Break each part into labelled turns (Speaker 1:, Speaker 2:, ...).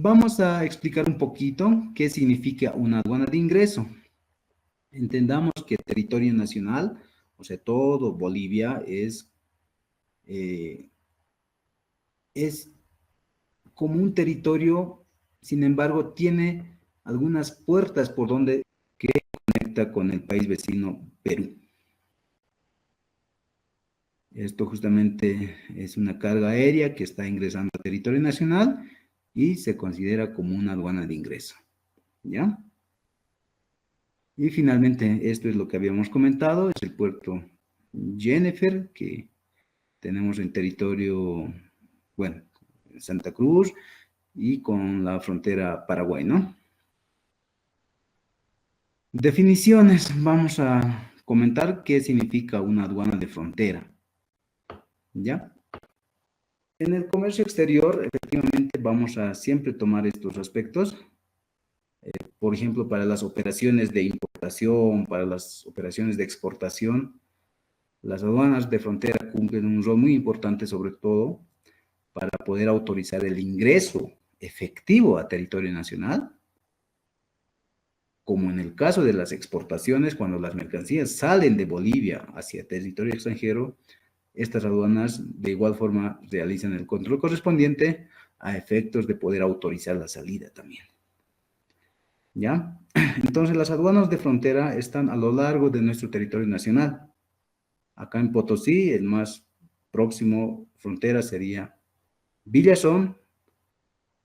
Speaker 1: Vamos a explicar un poquito qué significa una aduana de ingreso. Entendamos que el territorio nacional, o sea, todo Bolivia es como un territorio, sin embargo, tiene algunas puertas por donde que conecta con el país vecino Perú. Esto justamente es una carga aérea que está ingresando al territorio nacional y se considera como una aduana de ingreso. ¿Ya? Y finalmente, esto es lo que habíamos comentado, es el puerto Jennifer, que tenemos en territorio, bueno, Santa Cruz y con la frontera Paraguay, ¿no? Definiciones, vamos a comentar qué significa una aduana de frontera, ¿ya? En el comercio exterior, efectivamente, vamos a siempre tomar estos aspectos. Por ejemplo, para las operaciones de importación, para las operaciones de exportación, las aduanas de frontera cumplen un rol muy importante, sobre todo, para poder autorizar el ingreso efectivo a territorio nacional, como en el caso de las exportaciones, cuando las mercancías salen de Bolivia hacia territorio extranjero, estas aduanas de igual forma realizan el control correspondiente a efectos de poder autorizar la salida también. ¿Ya? Entonces, las aduanas de frontera están a lo largo de nuestro territorio nacional. Acá en Potosí, el más próximo frontera sería Villazón,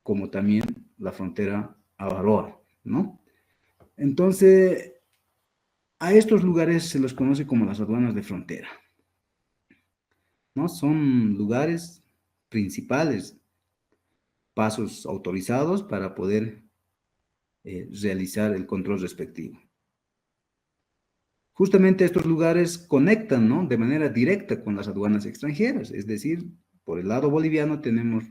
Speaker 1: como también la frontera Avaroa, ¿no? Entonces, a estos lugares se los conoce como las aduanas de frontera, ¿no? Son lugares principales, pasos autorizados para poder realizar el control respectivo. Justamente estos lugares conectan, ¿no? De manera directa con las aduanas extranjeras, es decir, por el lado boliviano tenemos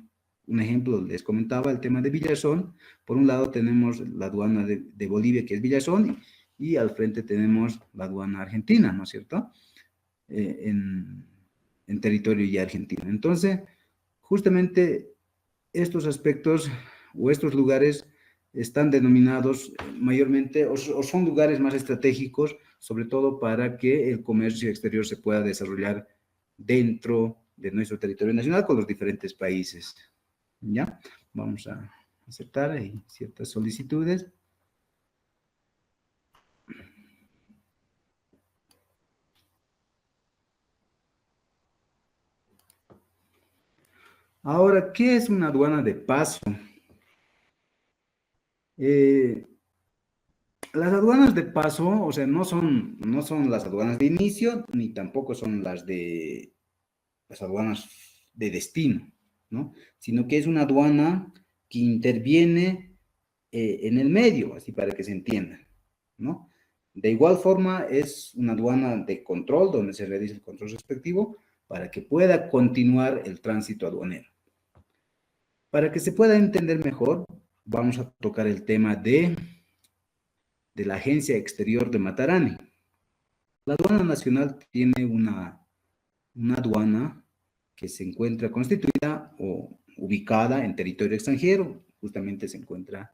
Speaker 1: un ejemplo, les comentaba el tema de Villazón. Por un lado tenemos la aduana de Bolivia, que es Villazón, y al frente tenemos la aduana argentina, ¿no es cierto? En territorio ya argentino. Entonces, justamente estos aspectos o estos lugares están denominados mayormente o son lugares más estratégicos, sobre todo para que el comercio exterior se pueda desarrollar dentro de nuestro territorio nacional con los diferentes países. ¿Ya? Vamos a aceptar ahí ciertas solicitudes. Ahora, ¿qué es una aduana de paso? Eh, las aduanas de paso, o sea, no son las aduanas de inicio, ni tampoco son las aduanas de destino, ¿no? Sino que es una aduana que interviene en el medio, así para que se entienda, ¿no? De igual forma, es una aduana de control, donde se realiza el control respectivo, para que pueda continuar el tránsito aduanero. Para que se pueda entender mejor, vamos a tocar el tema de la Agencia Exterior de Matarani. La aduana nacional tiene una aduana que se encuentra constituida o ubicada en territorio extranjero, justamente se encuentra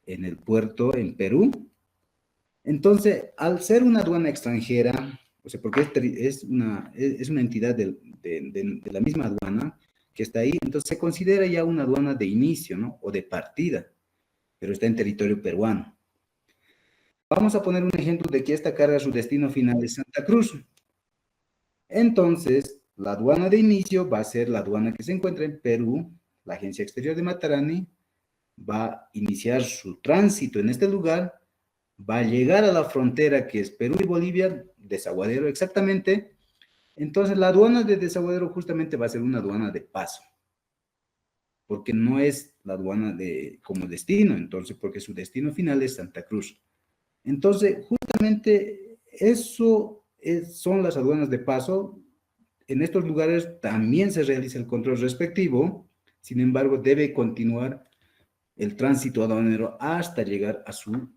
Speaker 1: en el puerto en Perú. Entonces, al ser una aduana extranjera, o sea, porque es una entidad de la misma aduana que está ahí, entonces se considera ya una aduana de inicio, ¿no? O de partida, pero está en territorio peruano. Vamos a poner un ejemplo de que esta carga su destino final es Santa Cruz. Entonces, la aduana de inicio va a ser la aduana que se encuentra en Perú, la Agencia Exterior de Matarani, va a iniciar su tránsito en este lugar, va a llegar a la frontera que es Perú y Bolivia, Desaguadero exactamente. Entonces, la aduana de Desaguadero justamente va a ser una aduana de paso, porque no es la aduana como destino, entonces, porque su destino final es Santa Cruz. Entonces, justamente son las aduanas de paso. En estos lugares también se realiza el control respectivo, sin embargo, debe continuar el tránsito aduanero hasta llegar a su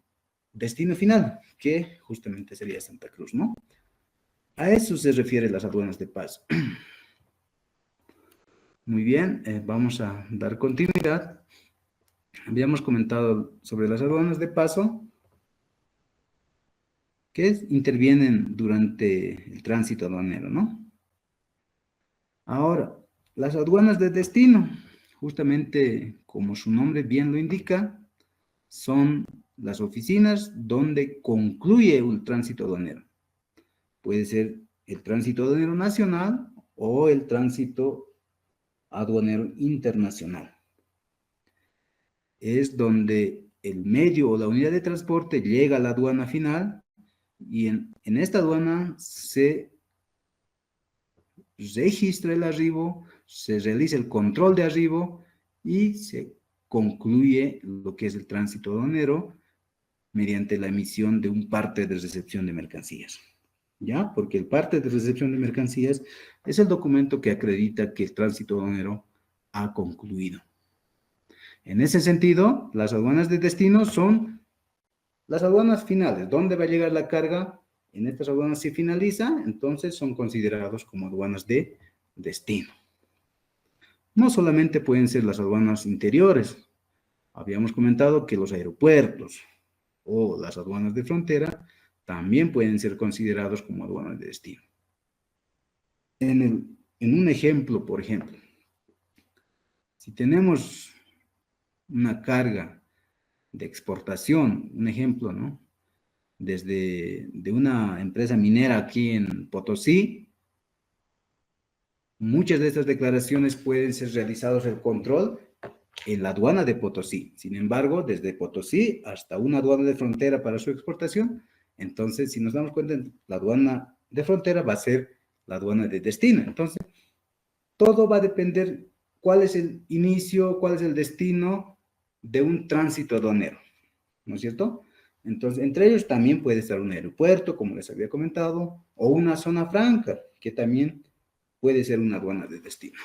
Speaker 1: destino final, que justamente sería Santa Cruz, ¿no? A eso se refieren las aduanas de paso. Muy bien, vamos a dar continuidad. habíamos comentado sobre las aduanas de paso, que intervienen durante el tránsito aduanero, ¿no? Ahora, las aduanas de destino, justamente como su nombre bien lo indica, son las oficinas donde concluye el tránsito aduanero. Puede ser el tránsito aduanero nacional o el tránsito aduanero internacional. Es donde el medio o la unidad de transporte llega a la aduana final y en esta aduana se registra el arribo, se realiza el control de arribo y se concluye lo que es el tránsito aduanero mediante la emisión de un parte de recepción de mercancías. ¿Ya? Porque el parte de recepción de mercancías es el documento que acredita que el tránsito aduanero ha concluido. En ese sentido, las aduanas de destino son las aduanas finales. ¿Dónde va a llegar la carga? En estas aduanas se finaliza, entonces son considerados como aduanas de destino. No solamente pueden ser las aduanas interiores. Habíamos comentado que los aeropuertos o las aduanas de frontera también pueden ser considerados como aduanas de destino. En un ejemplo, por ejemplo, si tenemos una carga de exportación, un ejemplo, ¿no? De una empresa minera aquí en Potosí, muchas de estas declaraciones pueden ser realizados el control en la aduana de Potosí. Sin embargo, desde Potosí hasta una aduana de frontera para su exportación, entonces, si nos damos cuenta, la aduana de frontera va a ser la aduana de destino. Entonces, todo va a depender cuál es el inicio, cuál es el destino de un tránsito aduanero, ¿no es cierto? Entonces, entre ellos también puede estar un aeropuerto, como les había comentado, o una zona franca, que también puede ser una aduana de destino.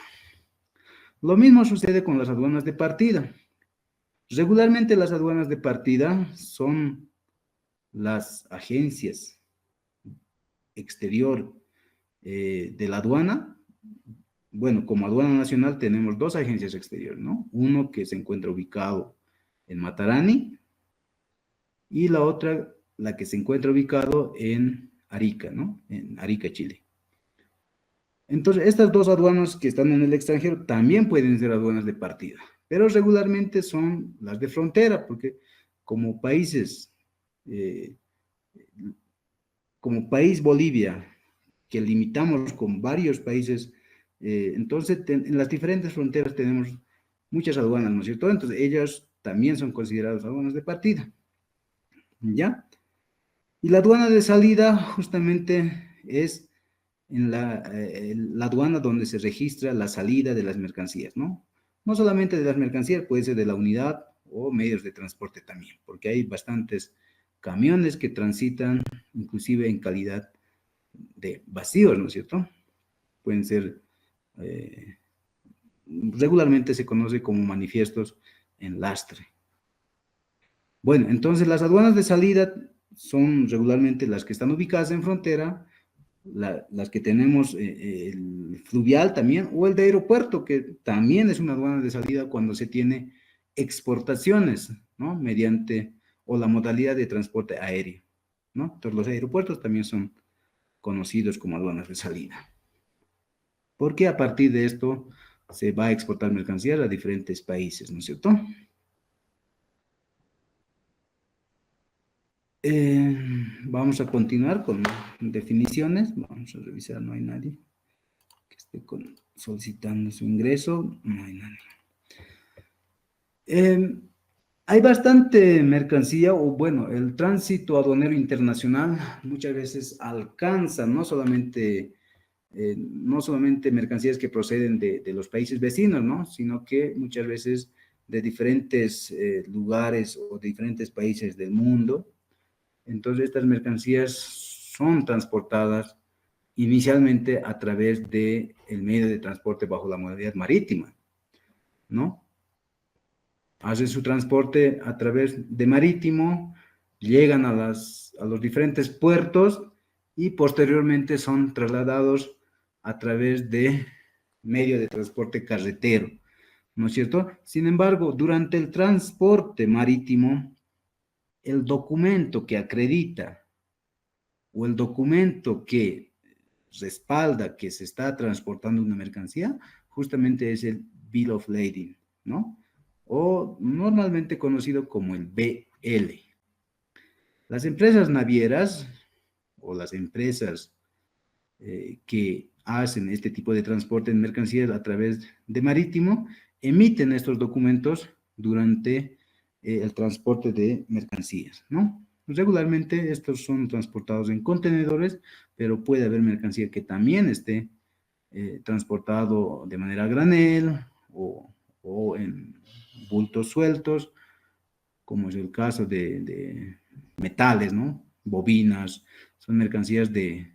Speaker 1: Lo mismo sucede con las aduanas de partida. Regularmente las aduanas de partida son las agencias exterior de la aduana. Bueno, como aduana nacional tenemos dos agencias exteriores, ¿no? Uno que se encuentra ubicado en Matarani y la otra, la que se encuentra ubicado en Arica, ¿no? En Arica, Chile. Entonces, estas dos aduanas que están en el extranjero también pueden ser aduanas de partida, pero regularmente son las de frontera, porque como países, eh, como país Bolivia, que limitamos con varios países, entonces en las diferentes fronteras tenemos muchas aduanas, ¿no es cierto? Entonces, ellas también son consideradas aduanas de partida, ¿ya? Y la aduana de salida justamente es en la aduana donde se registra la salida de las mercancías, ¿no? No solamente de las mercancías, puede ser de la unidad o medios de transporte también, porque hay bastantes camiones que transitan inclusive en calidad de vacíos, ¿no es cierto? Pueden ser, regularmente se conoce como manifiestos en lastre. Bueno, entonces las aduanas de salida son regularmente las que están ubicadas en frontera, las que tenemos el fluvial también, o el de aeropuerto, que también es una aduana de salida cuando se tiene exportaciones, ¿no? Mediante, o la modalidad de transporte aéreo, ¿no? Entonces los aeropuertos también son conocidos como aduanas de salida. Porque a partir de esto se va a exportar mercancías a diferentes países, ¿no es cierto? Vamos a continuar con definiciones. Vamos a revisar, no hay nadie que esté solicitando su ingreso. No hay nadie. Hay bastante mercancía, o bueno, el tránsito aduanero internacional muchas veces alcanza no solamente mercancías que proceden de los países vecinos, ¿no? Sino que muchas veces de diferentes lugares o de diferentes países del mundo. Entonces, estas mercancías son transportadas inicialmente a través del medio de transporte bajo la modalidad marítima, ¿no? Hacen su transporte a través de marítimo, llegan a los diferentes puertos y posteriormente son trasladados a través de medio de transporte carretero. ¿no es cierto? Sin embargo, durante el transporte marítimo, el documento que acredita o el documento que respalda que se está transportando una mercancía, justamente es el Bill of Lading, ¿no? O normalmente conocido como el BL. Las empresas navieras o las empresas que hacen este tipo de transporte de mercancías a través de marítimo emiten estos documentos durante el transporte de mercancías, ¿no? Regularmente estos son transportados en contenedores, pero puede haber mercancía que también esté transportado de manera a granel o en bultos sueltos, como es el caso de metales, ¿no? Bobinas, son mercancías de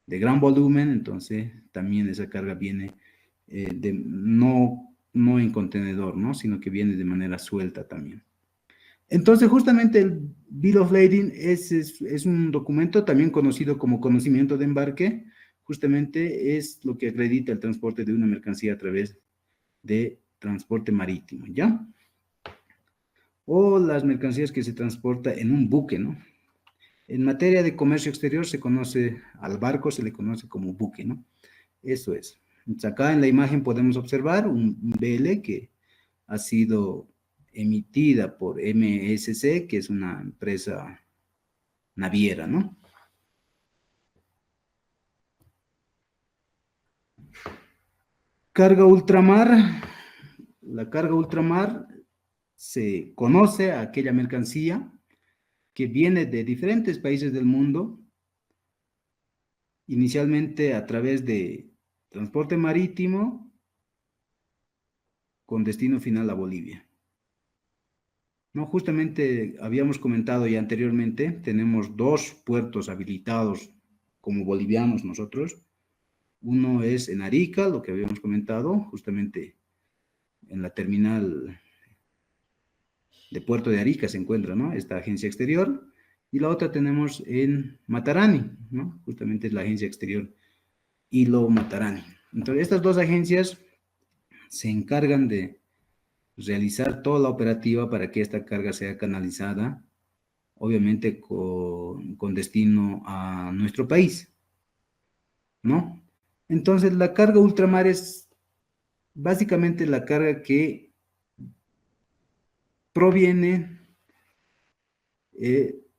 Speaker 1: gran volumen, entonces también esa carga viene no en contenedor, ¿no? Sino que viene de manera suelta también. Entonces, justamente el Bill of Lading es un documento también conocido como conocimiento de embarque, justamente es lo que acredita el transporte de una mercancía a través de transporte marítimo, ¿ya? O las mercancías que se transporta en un buque, ¿no? En materia de comercio exterior se conoce, al barco se le conoce como buque, ¿no? Eso es. Entonces, acá en la imagen podemos observar un BL que ha sido emitida por MSC, que es una empresa naviera, ¿no? Carga ultramar. La carga ultramar se conoce a aquella mercancía que viene de diferentes países del mundo, inicialmente a través de transporte marítimo con destino final a Bolivia. No, justamente habíamos comentado ya anteriormente, tenemos dos puertos habilitados como bolivianos nosotros. Uno es en Arica, lo que habíamos comentado, justamente en la terminal de Puerto de Arica se encuentra, ¿no? Esta agencia exterior. Y la otra tenemos en Matarani, ¿no? Justamente es la agencia exterior Hilo Matarani. Entonces, estas dos agencias se encargan de realizar toda la operativa para que esta carga sea canalizada, obviamente con destino a nuestro país, ¿no? Entonces, la carga ultramar es básicamente la carga que proviene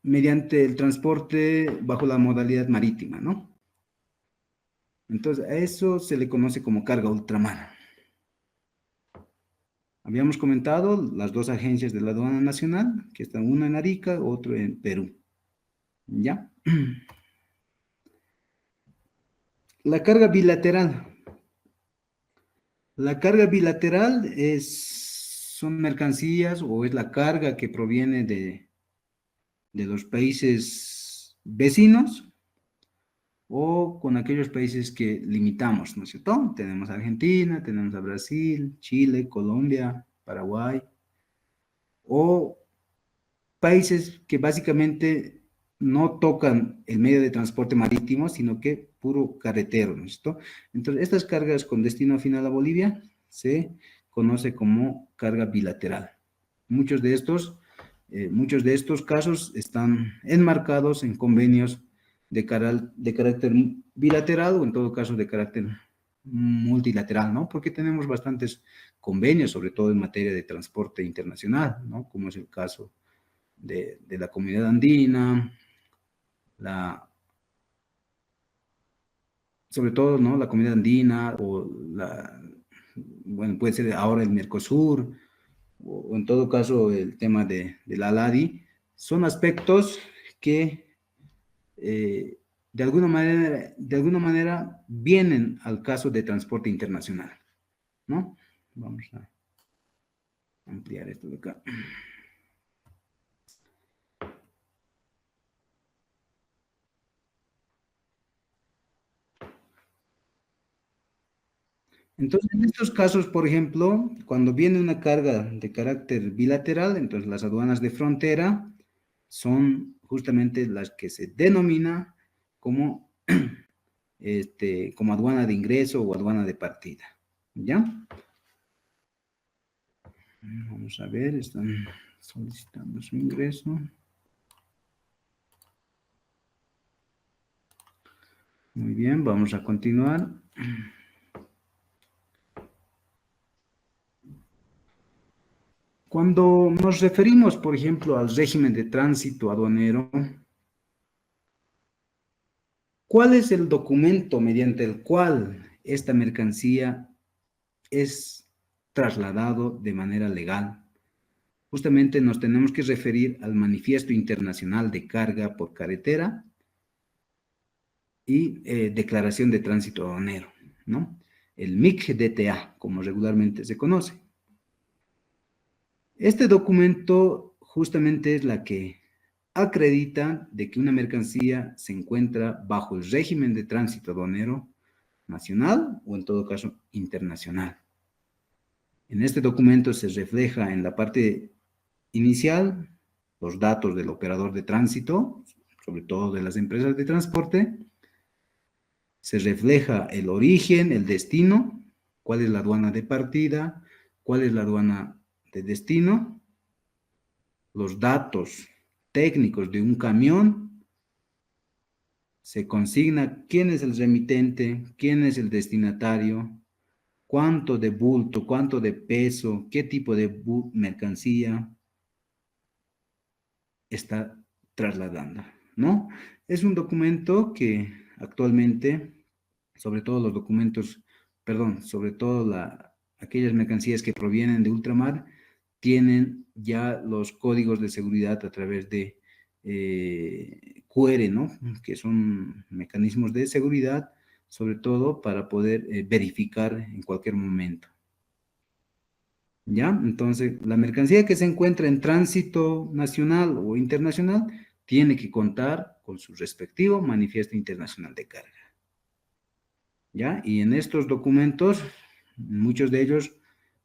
Speaker 1: mediante el transporte bajo la modalidad marítima, ¿no? Entonces, a eso se le conoce como carga ultramar. Habíamos comentado las dos agencias de la aduana nacional, que están una en Arica, otro en Perú. ¿Ya? La carga bilateral. La carga bilateral son mercancías o es la carga que proviene de los países vecinos o con aquellos países que limitamos, ¿no es cierto? Tenemos a Argentina, tenemos a Brasil, Chile, Colombia, Paraguay, o países que básicamente no tocan el medio de transporte marítimo, sino que puro carretero, ¿no es cierto? Entonces, estas cargas con destino final a Bolivia se conoce como carga bilateral. Muchos de estos casos están enmarcados en convenios de carácter bilateral o en todo caso de carácter multilateral, ¿no? Porque tenemos bastantes convenios, sobre todo en materia de transporte internacional, ¿no? Como es el caso de la Comunidad Andina, la, sobre todo, ¿no? La Comunidad Andina o bueno, puede ser ahora el Mercosur, o en todo caso el tema de la LADI, son aspectos que de alguna manera vienen al caso de transporte internacional, ¿no? Vamos a ampliar esto de acá. Entonces, en estos casos, por ejemplo, cuando viene una carga de carácter bilateral, entonces las aduanas de frontera son justamente las que se denomina como, como aduana de ingreso o aduana de partida. ¿Ya? Vamos a ver, están solicitando su ingreso. Muy bien, vamos a continuar. Cuando nos referimos, por ejemplo, al régimen de tránsito aduanero, ¿cuál es el documento mediante el cual esta mercancía es trasladado de manera legal? Justamente nos tenemos que referir al Manifiesto Internacional de Carga por Carretera y Declaración de Tránsito Aduanero, ¿no? El MIC-DTA, como regularmente se conoce. Este documento justamente es la que acredita de que una mercancía se encuentra bajo el régimen de tránsito aduanero nacional o en todo caso internacional. En este documento se refleja en la parte inicial los datos del operador de tránsito, sobre todo de las empresas de transporte. Se refleja el origen, el destino, cuál es la aduana de partida, cuál es la aduana de destino, los datos técnicos de un camión, se consigna quién es el remitente, quién es el destinatario, cuánto de bulto, cuánto de peso, qué tipo de mercancía está trasladando, ¿no? Es un documento que actualmente, sobre todo los documentos, perdón, sobre todo aquellas mercancías que provienen de ultramar, tienen ya los códigos de seguridad a través de QR, ¿no? Que son mecanismos de seguridad, sobre todo para poder verificar en cualquier momento. ¿Ya? Entonces, la mercancía que se encuentra en tránsito nacional o internacional tiene que contar con su respectivo manifiesto internacional de carga. ¿Ya? Y en estos documentos, muchos de ellos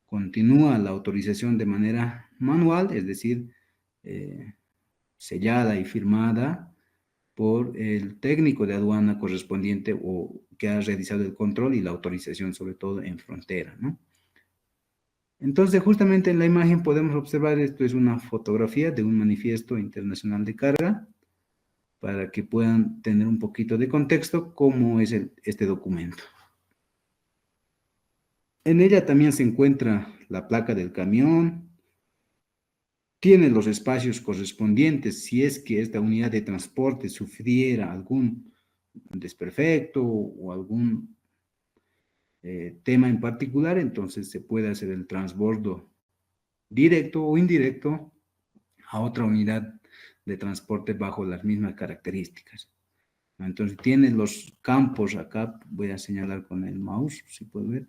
Speaker 1: continúa la autorización de manera manual, es decir, sellada y firmada por el técnico de aduana correspondiente o que ha realizado el control y la autorización, sobre todo en frontera, ¿no? Entonces, justamente en la imagen podemos observar, esto es una fotografía de un manifiesto internacional de carga, para que puedan tener un poquito de contexto cómo es este documento. En ella también se encuentra la placa del camión, tiene los espacios correspondientes si es que esta unidad de transporte sufriera algún desperfecto o algún tema en particular, entonces se puede hacer el transbordo directo o indirecto a otra unidad de transporte bajo las mismas características. Entonces tiene los campos acá, voy a señalar con el mouse, si puedo ver,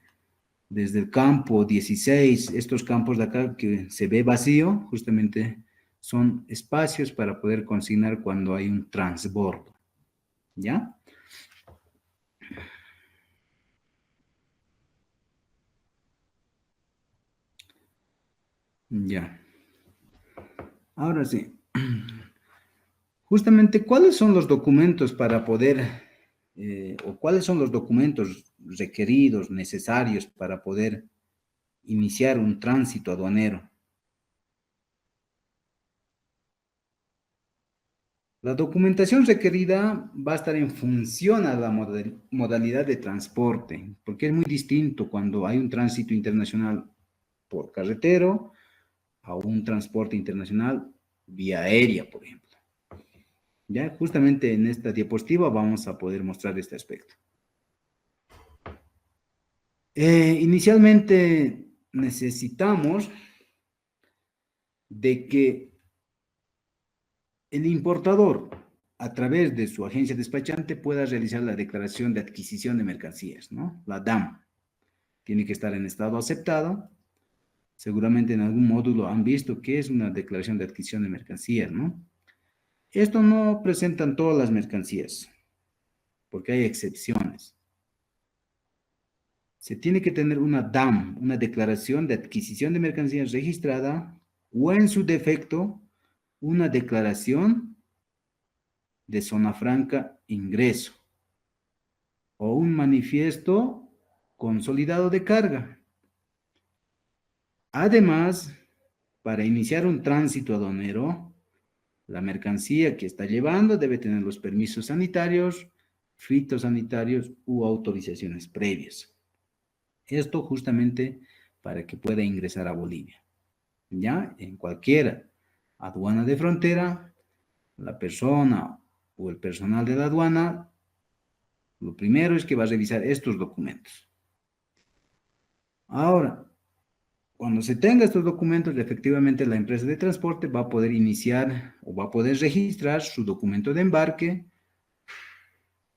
Speaker 1: desde el campo 16, estos campos de acá que se ve vacío, justamente son espacios para poder consignar cuando hay un transbordo, ¿ya? Ya. Ahora sí. Justamente, ¿cuáles son los documentos para poder, o cuáles son los documentos requeridos, necesarios para poder iniciar un tránsito aduanero? La documentación requerida va a estar en función a la modalidad de transporte, porque es muy distinto cuando hay un tránsito internacional por carretero a un transporte internacional vía aérea, por ejemplo. Ya justamente en esta diapositiva vamos a poder mostrar este aspecto. Inicialmente necesitamos de que el importador, a través de su agencia despachante, pueda realizar la declaración de adquisición de mercancías, ¿no? La DAM. Tiene que estar en estado aceptado. Seguramente en algún módulo han visto qué es una declaración de adquisición de mercancías, ¿no? Esto no presentan todas las mercancías, porque hay excepciones. Se tiene que tener una DAM, una declaración de adquisición de mercancías registrada, o en su defecto, una declaración de zona franca ingreso, o un manifiesto consolidado de carga. Además, para iniciar un tránsito aduanero, la mercancía que está llevando debe tener los permisos sanitarios, fitosanitarios u autorizaciones previas. Esto justamente para que pueda ingresar a Bolivia. Ya en cualquier aduana de frontera, la persona o el personal de la aduana, lo primero es que va a revisar estos documentos. Ahora, cuando se tenga estos documentos, efectivamente la empresa de transporte va a poder iniciar o va a poder registrar su documento de embarque.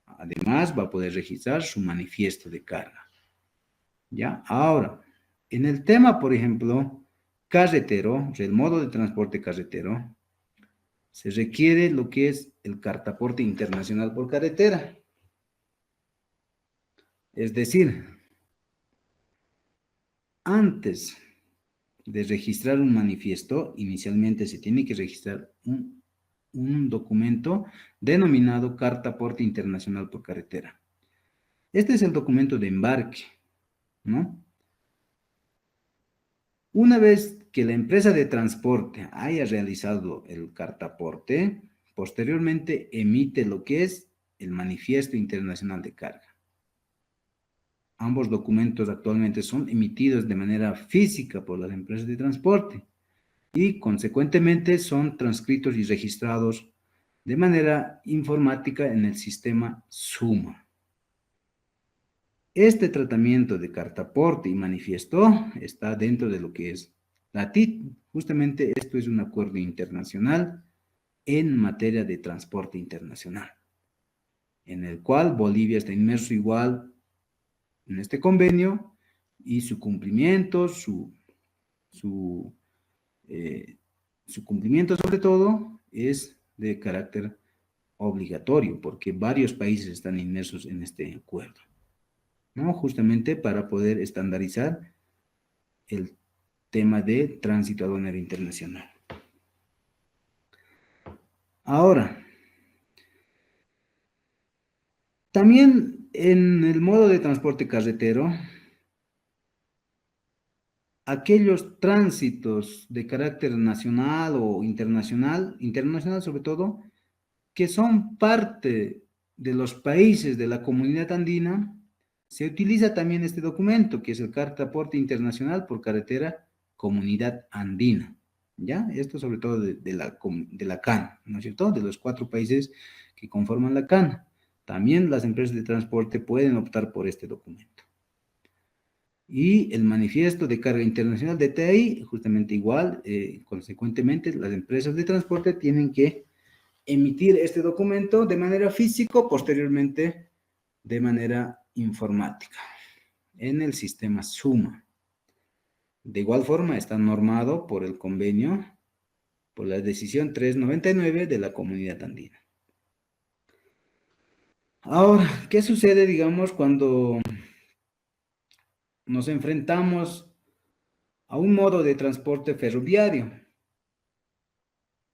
Speaker 1: Además, va a poder registrar su manifiesto de carga. ¿Ya? Ahora, en el tema, por ejemplo, carretero, el modo de transporte carretero, se requiere lo que es el cartaporte internacional por carretera. Es decir, antes de registrar un manifiesto, inicialmente se tiene que registrar un documento denominado Cartaporte Internacional por Carretera. Este es el documento de embarque, ¿no? Una vez que la empresa de transporte haya realizado el cartaporte, posteriormente emite lo que es el Manifiesto Internacional de Carga. Ambos documentos actualmente son emitidos de manera física por las empresas de transporte y consecuentemente son transcritos y registrados de manera informática en el sistema SUMA. Este tratamiento de cartaporte y manifiesto está dentro de lo que es la TIT. Justamente esto es un acuerdo internacional en materia de transporte internacional, en el cual Bolivia está inmerso igual en este convenio y su cumplimiento, su cumplimiento sobre todo es de carácter obligatorio, porque varios países están inmersos en este acuerdo, ¿no? Justamente para poder estandarizar el tema de tránsito aduanero internacional. Ahora, también en el modo de transporte carretero, aquellos tránsitos de carácter nacional o internacional sobre todo, que son parte de los países de la comunidad andina, se utiliza también este documento, que es el Cartaporte Internacional por Carretera Comunidad Andina. ¿Ya? Esto sobre todo de la CAN, ¿no es cierto? De los 4 países que conforman la CAN. También las empresas de transporte pueden optar por este documento. Y el manifiesto de carga internacional de TI, justamente igual, consecuentemente, las empresas de transporte tienen que emitir este documento de manera física, posteriormente de manera informática, en el sistema SUMA. De igual forma, está normado por el convenio, por la decisión 399 de la Comunidad Andina. Ahora, ¿qué sucede, digamos, cuando nos enfrentamos a un modo de transporte ferroviario?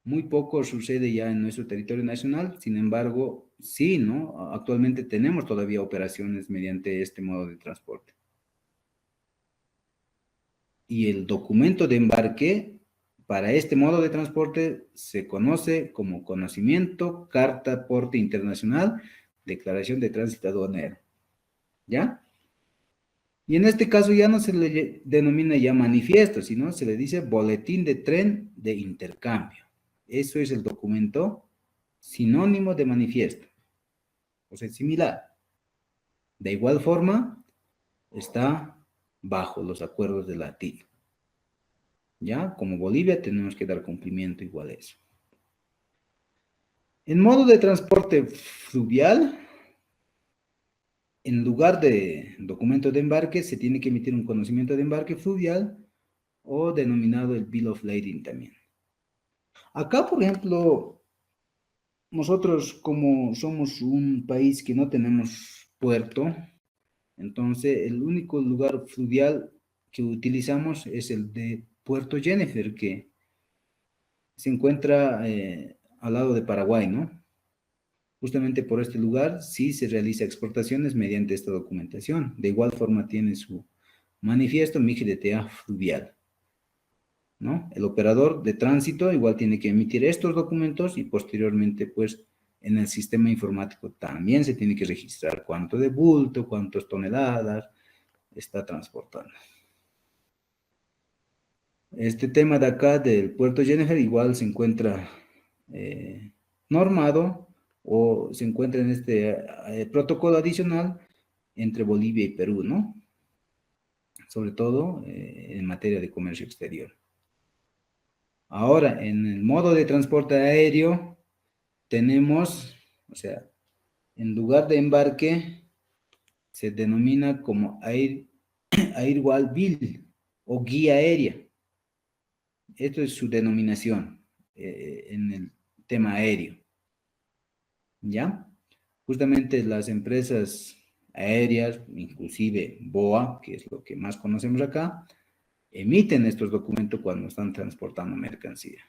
Speaker 1: Muy poco sucede ya en nuestro territorio nacional, sin embargo, sí, ¿no? Actualmente tenemos todavía operaciones mediante este modo de transporte. Y el documento de embarque para este modo de transporte se conoce como conocimiento, carta, porte internacional, declaración de tránsito aduanero. ¿Ya? Y en este caso ya no se le denomina ya manifiesto, sino se le dice boletín de tren de intercambio. Eso es el documento sinónimo de manifiesto, o sea, similar. De igual forma, está bajo los acuerdos de la TIC. ¿Ya? Como Bolivia tenemos que dar cumplimiento igual a eso. En modo de transporte fluvial, en lugar de documento de embarque, se tiene que emitir un conocimiento de embarque fluvial o denominado el Bill of Lading también. Acá, por ejemplo, nosotros como somos un país que no tenemos puerto, entonces el único lugar fluvial que utilizamos es el de Puerto Jennifer, que se encuentra al lado de Paraguay, ¿no? Justamente por este lugar sí se realiza exportaciones mediante esta documentación. De igual forma tiene su manifiesto MIGDTA fluvial, ¿no? El operador de tránsito igual tiene que emitir estos documentos y posteriormente, pues, en el sistema informático también se tiene que registrar cuánto de bulto, cuántas toneladas está transportando. Este tema de acá del puerto Jennifer igual se encuentra normado o se encuentra en este protocolo adicional entre Bolivia y Perú, ¿no? Sobre todo en materia de comercio exterior. Ahora, en el modo de transporte aéreo, tenemos, o sea, en lugar de embarque, se denomina como Airwall Bill o guía aérea. Esto es su denominación en el tema aéreo, ¿ya? Justamente las empresas aéreas, inclusive BOA, que es lo que más conocemos acá, emiten estos documentos cuando están transportando mercancía,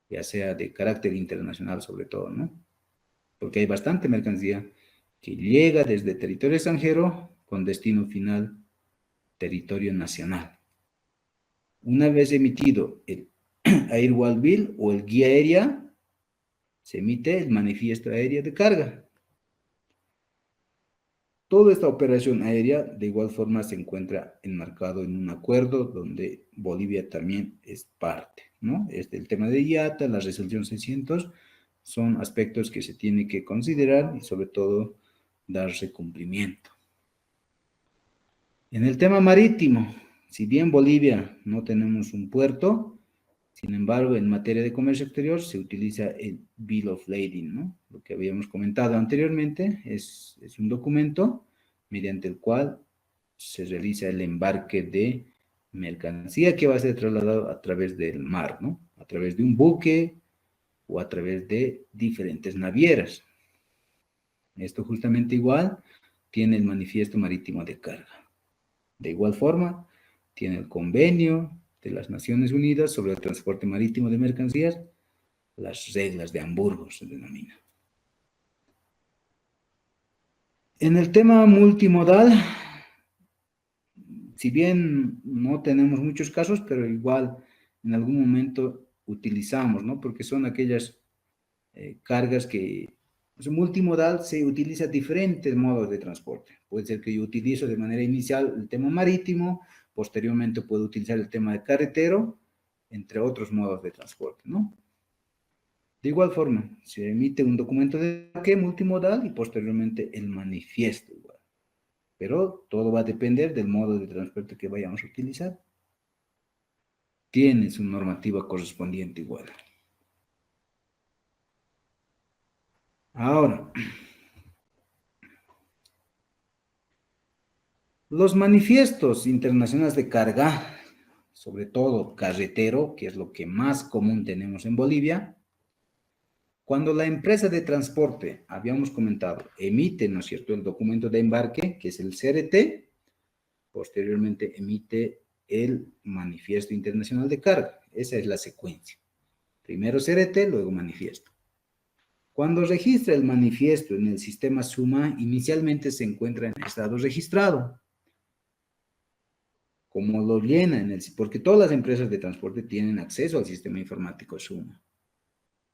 Speaker 1: ya sea de carácter internacional sobre todo, ¿no? Porque hay bastante mercancía que llega desde territorio extranjero con destino final territorio nacional. Una vez emitido el Airwall Bill o el guía aérea, se emite el manifiesto aéreo de carga. Toda esta operación aérea de igual forma se encuentra enmarcado en un acuerdo donde Bolivia también es parte, ¿no? El tema de IATA, la resolución 600, son aspectos que se tiene que considerar y sobre todo darse cumplimiento. En el tema marítimo, si bien Bolivia no tenemos un puerto, sin embargo, en materia de comercio exterior se utiliza el Bill of Lading, ¿no? Lo que habíamos comentado anteriormente es un documento mediante el cual se realiza el embarque de mercancía que va a ser trasladado a través del mar, ¿no? A través de un buque o a través de diferentes navieras. Esto justamente igual tiene el manifiesto marítimo de carga. De igual forma, tiene el convenio de las Naciones Unidas sobre el transporte marítimo de mercancías, las reglas de Hamburgo se denomina. En el tema multimodal, si bien no tenemos muchos casos, pero igual en algún momento utilizamos, ¿no? Porque son aquellas cargas que, pues, multimodal se utiliza diferentes modos de transporte. Puede ser que yo utilizo de manera inicial el tema marítimo, posteriormente puedo utilizar el tema de carretero, entre otros modos de transporte, ¿no? De igual forma, se emite un documento de embarque multimodal y posteriormente el manifiesto igual. Pero todo va a depender del modo de transporte que vayamos a utilizar. Tiene su normativa correspondiente igual. Ahora, los manifiestos internacionales de carga, sobre todo carretero, que es lo que más común tenemos en Bolivia, cuando la empresa de transporte, habíamos comentado, emite, ¿no es cierto?, el documento de embarque, que es el CRT, posteriormente emite el manifiesto internacional de carga. Esa es la secuencia. Primero CRT, luego manifiesto. Cuando registra el manifiesto en el sistema SUMA, inicialmente se encuentra en estado registrado. Como lo llena porque todas las empresas de transporte tienen acceso al sistema informático SUMA.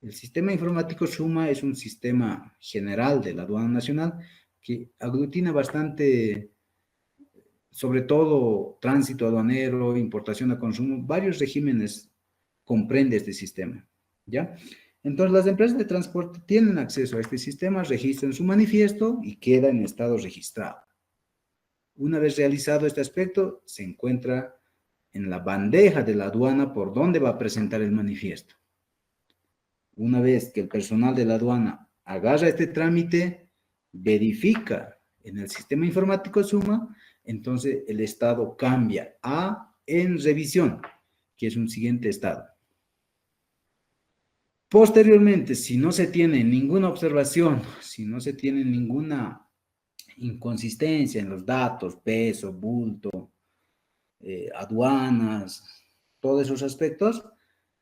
Speaker 1: El sistema informático SUMA es un sistema general de la aduana nacional que aglutina bastante, sobre todo tránsito aduanero, importación a consumo, varios regímenes comprende este sistema, ¿ya? Entonces las empresas de transporte tienen acceso a este sistema, registran su manifiesto y queda en estado registrado. Una vez realizado este aspecto, se encuentra en la bandeja de la aduana por donde va a presentar el manifiesto. Una vez que el personal de la aduana agarra este trámite, verifica en el sistema informático SUMA, entonces el estado cambia a en revisión, que es un siguiente estado. Posteriormente, si no se tiene ninguna observación, si no se tiene ninguna inconsistencia en los datos, peso, bulto, aduanas, todos esos aspectos,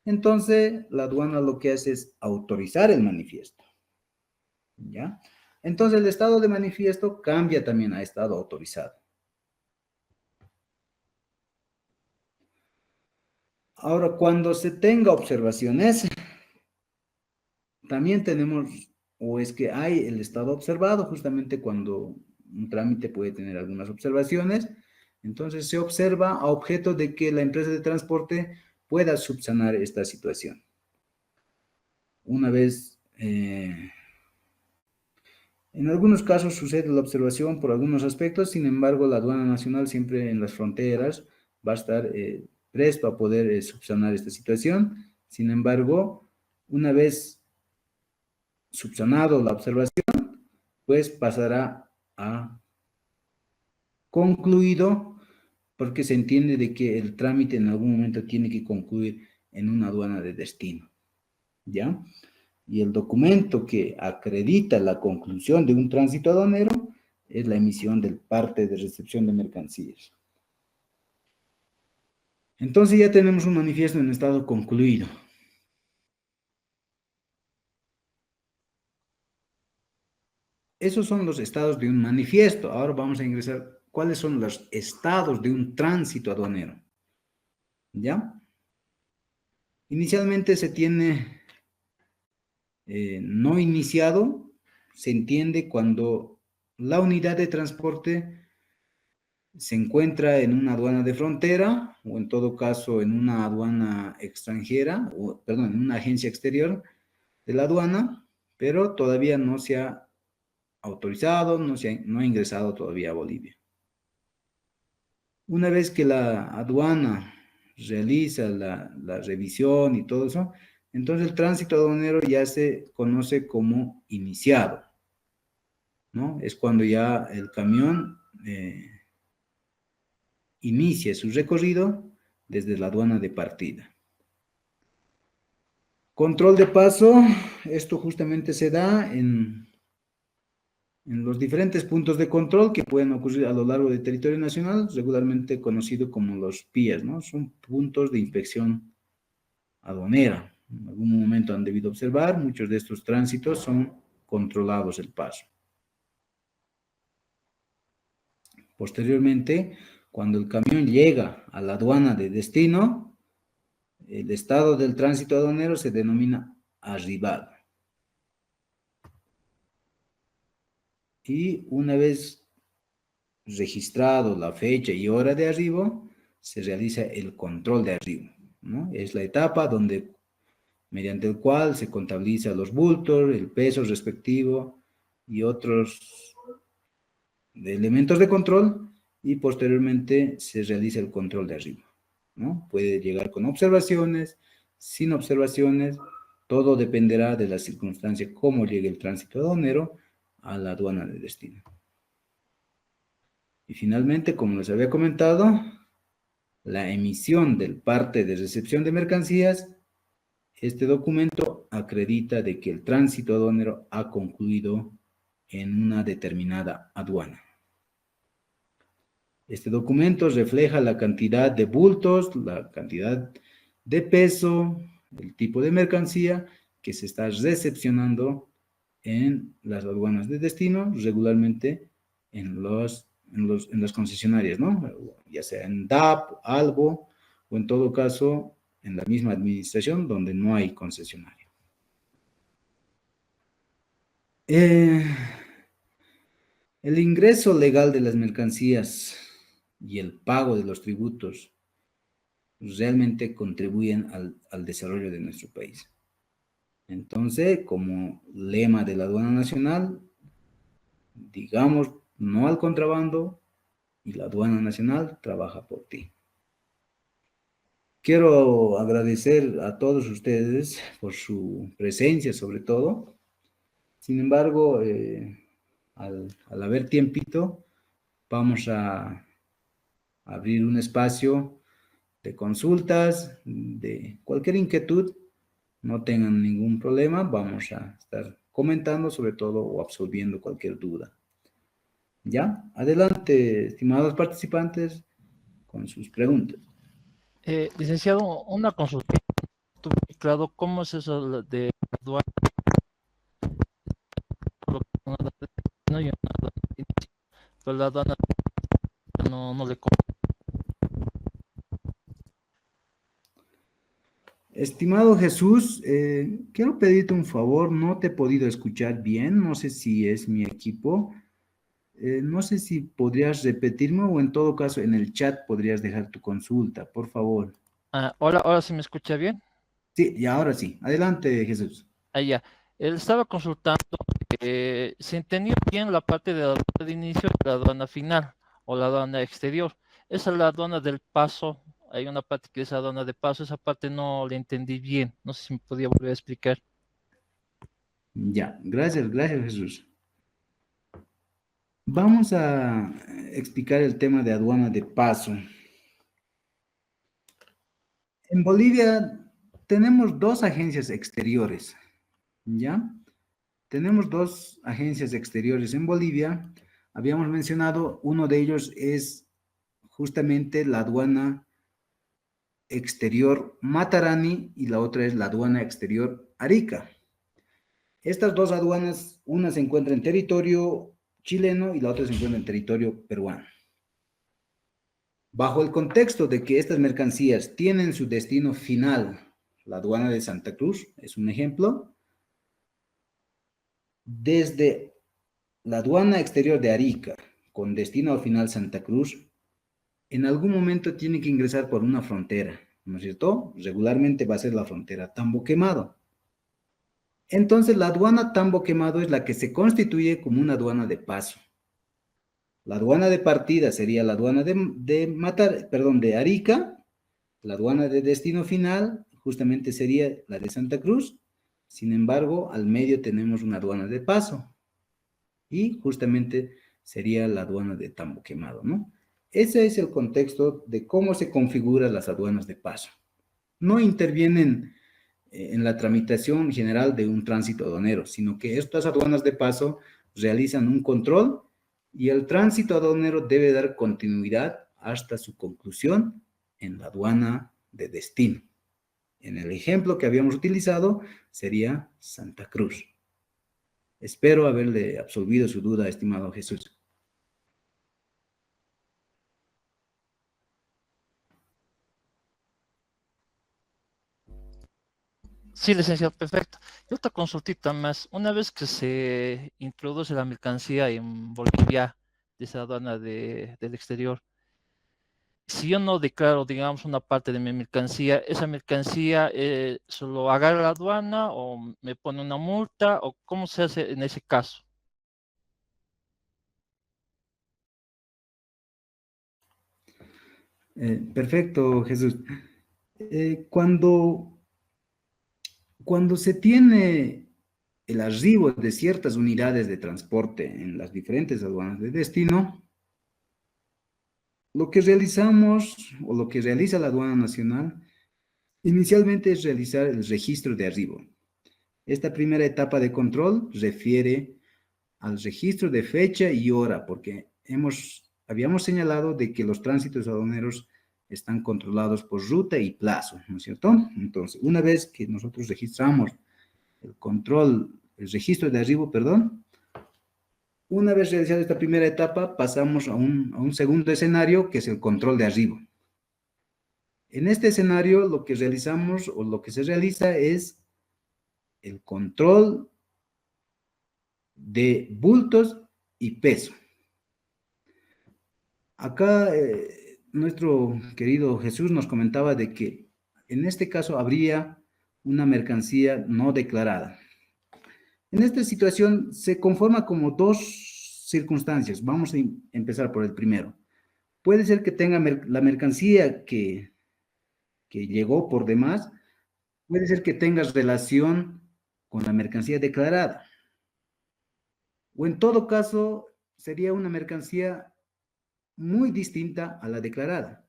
Speaker 1: entonces la aduana lo que hace es autorizar el manifiesto. ¿ya? Entonces el estado de manifiesto cambia también a estado autorizado. Ahora, cuando se tenga observaciones, también tenemos, o es que hay el estado observado, justamente cuando un trámite puede tener algunas observaciones, entonces se observa a objeto de que la empresa de transporte pueda subsanar esta situación. Una vez, en algunos casos sucede la observación por algunos aspectos, sin embargo, la aduana nacional siempre en las fronteras va a estar presto a poder subsanar esta situación. Sin embargo, una vez subsanado la observación, pues pasará a concluido, porque se entiende de que el trámite en algún momento tiene que concluir en una aduana de destino, ¿ya? Y el documento que acredita la conclusión de un tránsito aduanero es la emisión del parte de recepción de mercancías. Entonces ya tenemos un manifiesto en estado concluido. Esos son los estados de un manifiesto. Ahora vamos a ingresar cuáles son los estados de un tránsito aduanero. ¿Ya? Inicialmente se tiene no iniciado, se entiende cuando la unidad de transporte se encuentra en una aduana de frontera o en todo caso en una aduana extranjera, o perdón, en una agencia exterior de la aduana, pero todavía no se ha autorizado, no ha ingresado todavía a Bolivia. Una vez que la aduana realiza la revisión y todo eso, entonces el tránsito aduanero ya se conoce como iniciado, ¿no? Es cuando ya el camión inicia su recorrido desde la aduana de partida. Control de paso, esto justamente se da en los diferentes puntos de control que pueden ocurrir a lo largo del territorio nacional, regularmente conocido como los PIAs, ¿no? Son puntos de inspección aduanera. En algún momento han debido observar, muchos de estos tránsitos son controlados el paso. Posteriormente, cuando el camión llega a la aduana de destino, el estado del tránsito aduanero se denomina arribado. Y una vez registrado la fecha y hora de arribo, se realiza el control de arribo, ¿no? Es la etapa donde, mediante el cual se contabiliza los bultos, el peso respectivo y otros elementos de control, y posteriormente se realiza el control de arribo, ¿no? Puede llegar con observaciones, sin observaciones, todo dependerá de la circunstancia, cómo llegue el tránsito aduanero a la aduana de destino. Y finalmente, como les había comentado, la emisión del parte de recepción de mercancías. Este documento acredita de que el tránsito aduanero ha concluido en una determinada aduana. Este documento refleja la cantidad de bultos, la cantidad de peso, el tipo de mercancía que se está recepcionando en las aduanas de destino, regularmente en las concesionarias, ¿no? Ya sea en DAP, algo, o en todo caso en la misma administración donde no hay concesionario. El ingreso legal de las mercancías y el pago de los tributos realmente contribuyen al desarrollo de nuestro país. Entonces, como lema de la aduana nacional, digamos no al contrabando y la aduana nacional trabaja por ti. Quiero agradecer a todos ustedes por su presencia, sobre todo. Sin embargo, al haber tiempito, vamos a abrir un espacio de consultas, de cualquier inquietud, no tengan ningún problema, vamos a estar comentando sobre todo o absolviendo cualquier duda. ¿Ya? Adelante, estimados participantes, con sus preguntas.
Speaker 2: Licenciado, una consulta. Tuve claro cómo es eso de aduana, pero la aduana no le...
Speaker 1: Estimado Jesús, quiero pedirte un favor, no te he podido escuchar bien, no sé si es mi equipo, no sé si podrías repetirme o en todo caso en el chat podrías dejar tu consulta, por favor.
Speaker 2: Hola, ahora sí me escucha bien.
Speaker 1: Sí, y ahora sí, adelante Jesús.
Speaker 2: Ya. Él estaba consultando, se entendía bien la parte de la aduana de inicio y la aduana final, o la aduana exterior. Esa es la aduana del paso, hay una parte que es aduana de paso, esa parte no la entendí bien, no sé si me podía volver a explicar.
Speaker 1: Ya, gracias, gracias Jesús. Vamos a explicar el tema de aduana de paso. En Bolivia tenemos dos agencias exteriores, ¿ya? Tenemos dos agencias exteriores en Bolivia. Habíamos mencionado, uno de ellos es justamente la aduana exterior Matarani y la otra es la aduana exterior Arica. Estas dos aduanas, una se encuentra en territorio chileno y la otra se encuentra en territorio peruano. Bajo el contexto de que estas mercancías tienen su destino final, la aduana de Santa Cruz es un ejemplo, desde la aduana exterior de Arica, con destino al final Santa Cruz, en algún momento tiene que ingresar por una frontera, ¿no es cierto? Regularmente va a ser la frontera Tambo Quemado. Entonces, la aduana Tambo Quemado es la que se constituye como una aduana de paso. La aduana de partida sería la aduana de Arica, la aduana de destino final justamente sería la de Santa Cruz. Sin embargo, al medio tenemos una aduana de paso y justamente sería la aduana de Tambo Quemado, ¿no? Ese es el contexto de cómo se configuran las aduanas de paso. No intervienen en la tramitación general de un tránsito aduanero, sino que estas aduanas de paso realizan un control y el tránsito aduanero debe dar continuidad hasta su conclusión en la aduana de destino. En el ejemplo que habíamos utilizado sería Santa Cruz. Espero haberle absolvido su duda, estimado Jesús.
Speaker 2: Sí, licenciado, perfecto. Y otra consultita más. Una vez que se introduce la mercancía en Bolivia, de esa aduana del exterior, si yo no declaro, digamos, una parte de mi mercancía, ¿esa mercancía solo agarra la aduana o me pone una multa o cómo se hace en ese caso?
Speaker 1: Perfecto, Jesús. Cuando se tiene el arribo de ciertas unidades de transporte en las diferentes aduanas de destino, lo que realizamos o lo que realiza la aduana nacional inicialmente es realizar el registro de arribo. Esta primera etapa de control refiere al registro de fecha y hora, porque habíamos señalado de que los tránsitos aduaneros están controlados por ruta y plazo, ¿no es cierto? Entonces, una vez que nosotros registramos el registro de arribo, perdón, una vez realizada esta primera etapa, pasamos a un segundo escenario, que es el control de arribo. En este escenario, lo que realizamos o lo que se realiza es el control de bultos y peso. Acá nuestro querido Jesús nos comentaba de que en este caso habría una mercancía no declarada. En esta situación se conforma como dos circunstancias. Vamos a empezar por el primero. Puede ser que tenga la mercancía que llegó por demás, puede ser que tengas relación con la mercancía declarada. O en todo caso, sería una mercancía muy distinta a la declarada.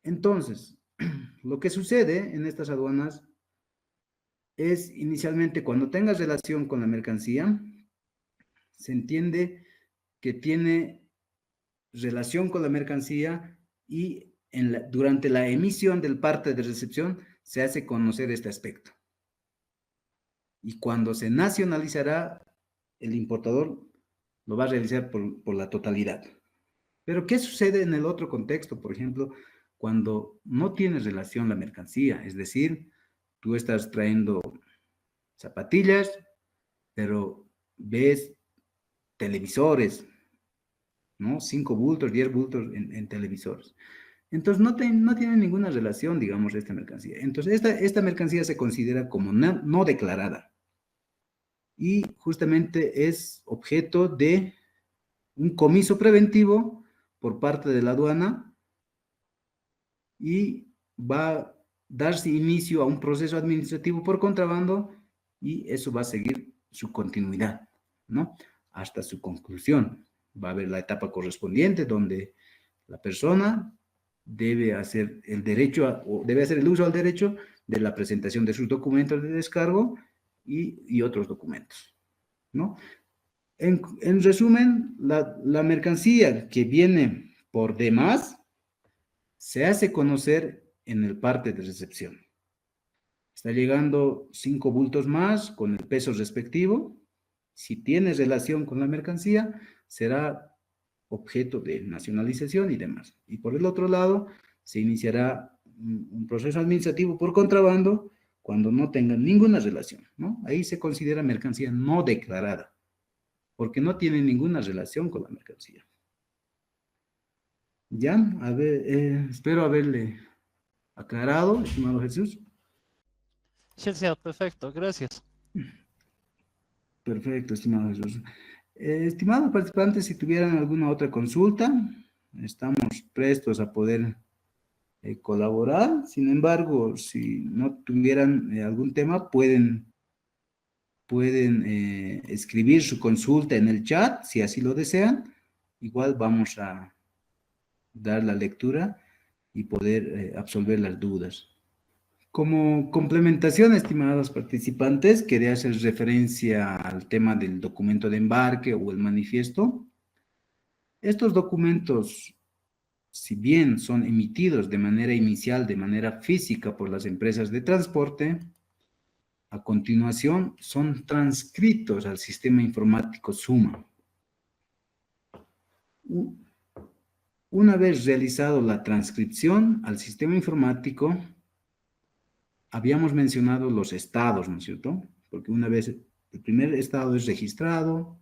Speaker 1: Entonces, lo que sucede en estas aduanas es inicialmente cuando tengas relación con la mercancía, se entiende que tiene relación con la mercancía y durante la emisión del parte de recepción se hace conocer este aspecto. Y cuando se nacionalizará, el importador lo va a realizar por la totalidad. Pero ¿qué sucede en el otro contexto? Por ejemplo, cuando no tiene relación la mercancía, es decir, tú estás trayendo zapatillas, pero ves televisores, ¿no? 5 bultos, 10 bultos en televisores. Entonces, no tiene ninguna relación, digamos, esta mercancía. Entonces, esta mercancía se considera como no declarada y justamente es objeto de un comiso preventivo por parte de la aduana y va a darse inicio a un proceso administrativo por contrabando y eso va a seguir su continuidad, ¿no? Hasta su conclusión. Va a haber la etapa correspondiente donde la persona debe hacer el derecho o debe hacer el uso al derecho de la presentación de sus documentos de descargo y otros documentos, ¿no? En resumen, la mercancía que viene por demás se hace conocer en el parte de recepción. Está llegando 5 bultos más con el peso respectivo. Si tiene relación con la mercancía, será objeto de nacionalización y demás. Y por el otro lado, se iniciará un proceso administrativo por contrabando cuando no tengan ninguna relación, ¿no? Ahí se considera mercancía no declarada, porque no tiene ninguna relación con la mercancía. Ya, a ver, espero haberle aclarado, estimado Jesús.
Speaker 2: Sí, señor, perfecto, gracias.
Speaker 1: Perfecto, estimado Jesús. Estimados participantes, si tuvieran alguna otra consulta, estamos prestos a poder colaborar. Sin embargo, si no tuvieran algún tema, pueden escribir su consulta en el chat, si así lo desean. Igual vamos a dar la lectura y poder absolver las dudas. Como complementación, estimados participantes, quería hacer referencia al tema del documento de embarque o el manifiesto. Estos documentos, si bien son emitidos de manera inicial, de manera física por las empresas de transporte, a continuación son transcritos al sistema informático SUMA. Una vez realizado la transcripción al sistema informático, habíamos mencionado los estados, ¿no es cierto? Porque una vez el primer estado es registrado,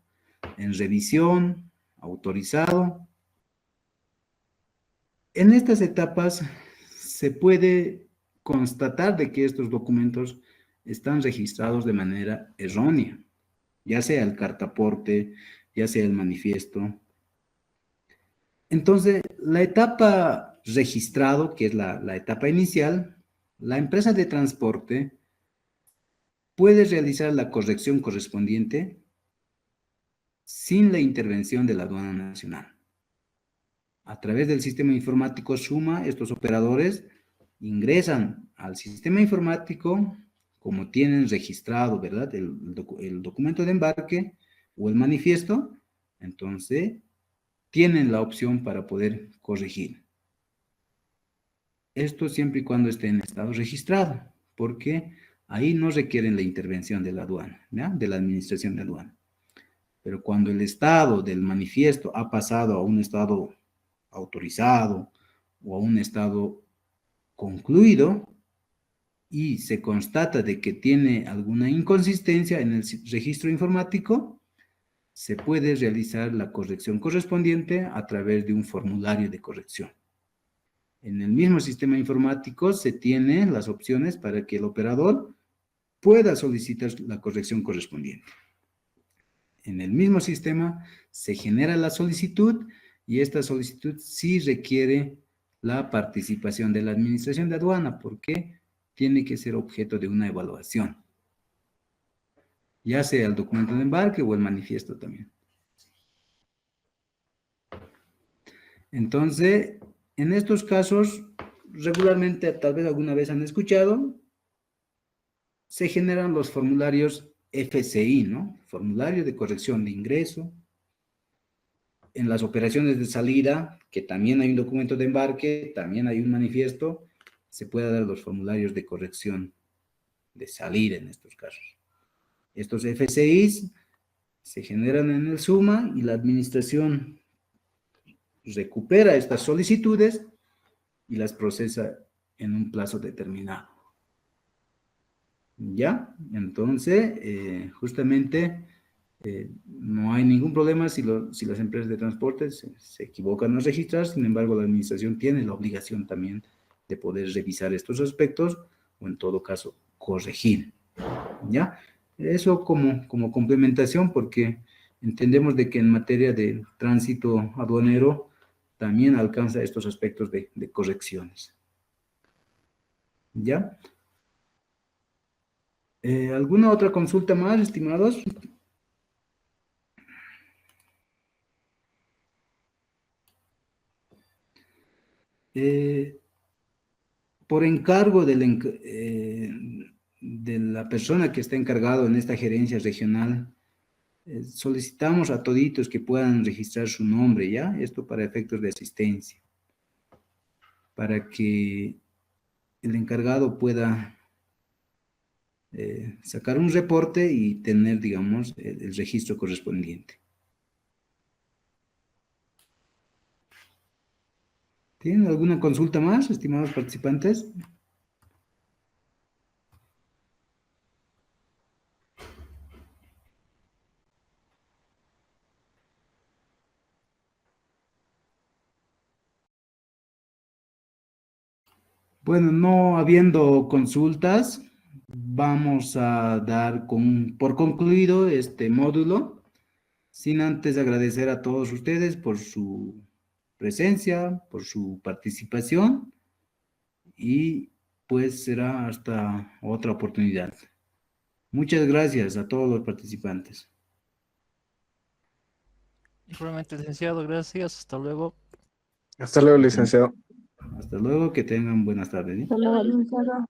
Speaker 1: en revisión, autorizado. En estas etapas se puede constatar de que estos documentos están registrados de manera errónea, ya sea el cartaporte, ya sea el manifiesto. Entonces, la etapa registrado, que es la etapa inicial, la empresa de transporte puede realizar la corrección correspondiente sin la intervención de la aduana nacional. A través del sistema informático SUMA, estos operadores ingresan al sistema informático como tienen registrado, ¿verdad? El documento de embarque o el manifiesto, entonces tienen la opción para poder corregir. Esto siempre y cuando esté en estado registrado, porque ahí no requieren la intervención de la aduana, ¿ya? De la administración de aduana. Pero cuando el estado del manifiesto ha pasado a un estado autorizado o a un estado concluido y se constata de que tiene alguna inconsistencia en el registro informático, se puede realizar la corrección correspondiente a través de un formulario de corrección. En el mismo sistema informático se tienen las opciones para que el operador pueda solicitar la corrección correspondiente. En el mismo sistema se genera la solicitud y esta solicitud sí requiere la participación de la administración de aduana porque tiene que ser objeto de una evaluación, ya sea el documento de embarque o el manifiesto también. Entonces, en estos casos, regularmente, tal vez alguna vez han escuchado, se generan los formularios FCI, ¿no? Formulario de corrección de ingreso. En las operaciones de salida, que también hay un documento de embarque, también hay un manifiesto, se puede dar los formularios de corrección de salida en estos casos. Estos FCIs se generan en el SUMA y la administración recupera estas solicitudes y las procesa en un plazo determinado. ¿Ya? Entonces, justamente no hay ningún problema si las empresas de transporte se equivocan al registrar. Sin embargo, la administración tiene la obligación también de poder revisar estos aspectos o en todo caso corregir. ¿Ya? Eso como complementación, porque entendemos de que en materia de tránsito aduanero también alcanza estos aspectos de correcciones. ¿Ya? ¿Alguna otra consulta más, estimados? Por encargo de la persona que está encargado en esta gerencia regional, solicitamos a toditos que puedan registrar su nombre, ¿ya? Esto para efectos de asistencia, para que el encargado pueda sacar un reporte y tener, digamos, el registro correspondiente. ¿Tienen alguna consulta más, estimados participantes? Bueno, no habiendo consultas, vamos a dar por concluido este módulo, sin antes agradecer a todos ustedes por su presencia, por su participación y pues será hasta otra oportunidad. Muchas gracias a todos los participantes.
Speaker 2: Igualmente, licenciado, gracias. Hasta luego.
Speaker 3: Hasta luego, licenciado.
Speaker 1: Hasta luego, que tengan buenas tardes, ¿sí?
Speaker 4: Hasta luego, licenciado.